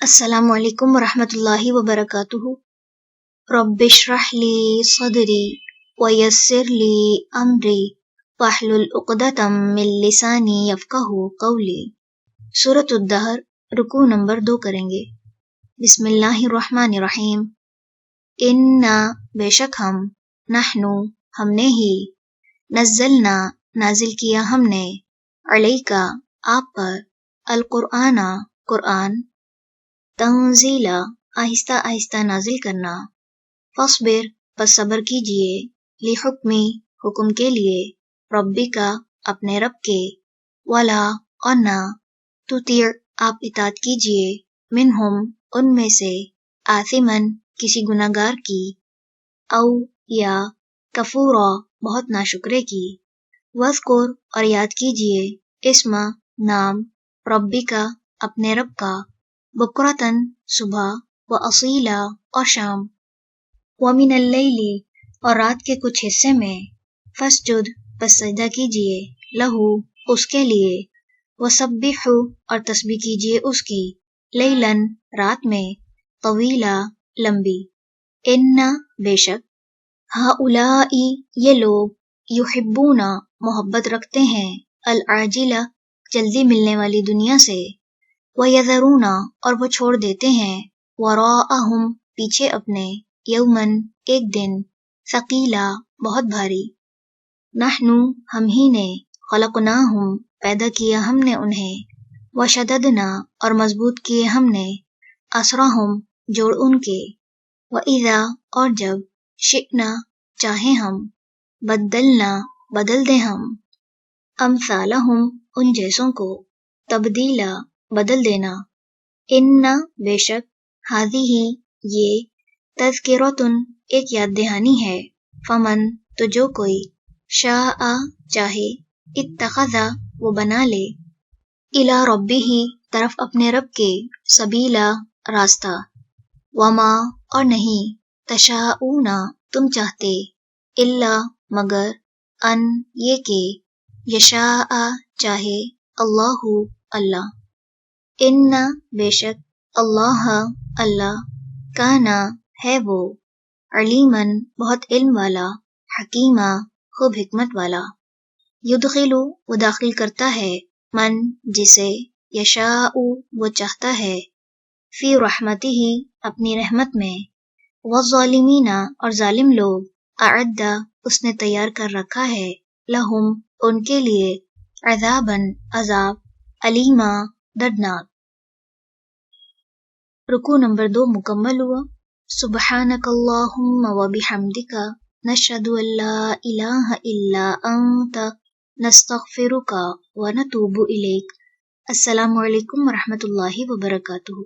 السلام علیکم ورحمۃ اللہ وبرکاتہ۔ رب اشرح لی صدری ویسر لی امری واحلل عقدۃ من لسانی یفقہوا قولی۔ سورۃ الدہر، رکوع نمبر 2 کریں گے۔ بسم اللہ الرحمن الرحیم۔ انا، بے شک ہم نے ہی، نزلنا، نازل کیا ہم نے، علیکا، آپ پر، القرآن، قرآن، تنزیلا، آہستہ آہستہ نازل کرنا، فاصبر، پس صبر کیجئے، لحکمی، حکم کے لیے، ربی کا، اپنے رب کے، ولا، اور نہ، تطیع، آپ اطاعت کیجئے، منہم، ان میں سے، آثمن، کسی گناہگار کی، او، یا، کفورا، بہت ناشکرے کی، وذکر، اور یاد کیجئے، اسم، نام، ربی کا، اپنے رب کا، بکرتن، صبح، و اصیلا، اور شام، ومن اللیل، اور رات کے کچھ حصے میں، فسجد، پس سجدہ کیجئے، لہو، اس کے لیے، وسبحوا، اور تسبیح کیجئے اس کی، لیلاً، رات میں، طویلا، لمبی، ان، بے شک، ہؤلائی، یہ لوگ، یحبون، محبت رکھتے ہیں، العاجلہ، جلدی ملنے والی دنیا سے، وَيَذَرُونَ، اور وہ چھوڑ دیتے ہیں، وَرَاءَهُمْ، پیچھے اپنے، یومن، ایک دن، ثقیلا، بہت بھاری، نحن، ہم ہی نے، خلقناہم، پیدا کیا ہم نے انہیں، وشددنا، اور مضبوط کیے ہم نے، اسرہم، جوڑ ان کے، وَإِذَا، اور جب، شئنا، چاہیں ہم، بدلنا، بدل دیں ہم، امثالہم، ان جیسوں کو، تبدیلا، بدل دینا، ان، بے شک، ہذہ، یہ، تذکرۃ، ایک یاد دہانی ہے، فمن، تو جو کوئی، شاء، چاہے، اتخذ، وہ بنا لے، الی ربہ، طرف اپنے رب کے، سبیلا، راستہ، وما، اور نہیں، تشاءون، تم چاہتے، الا، مگر، ان، یہ کہ، یشاء، چاہے، اللہ، اللہ، ان، بے شک، اللہ، اللہ، کانا، ہے وہ، علیماً، بہت علم والا، حکیمہ، خوب حکمت والا، یدخل، وہ داخل کرتا ہے، من، جسے، یشاء، وہ چاہتا ہے، فی رحمتہ، اپنی رحمت میں، والظالمین، اور ظالم لوگ، اعد، اس نے تیار کر رکھا ہے، لہم، ان کے لیے، عذاباً، عذاب، علیما، دردناک۔ رکوع نمبر 2 مکمل ہوا۔ سبحانک اللہم و بحمدک، نشہد ان لا الہ الا انت، نستغفرک و نتوب الیک۔ السلام علیکم ورحمۃ اللہ وبرکاتہ۔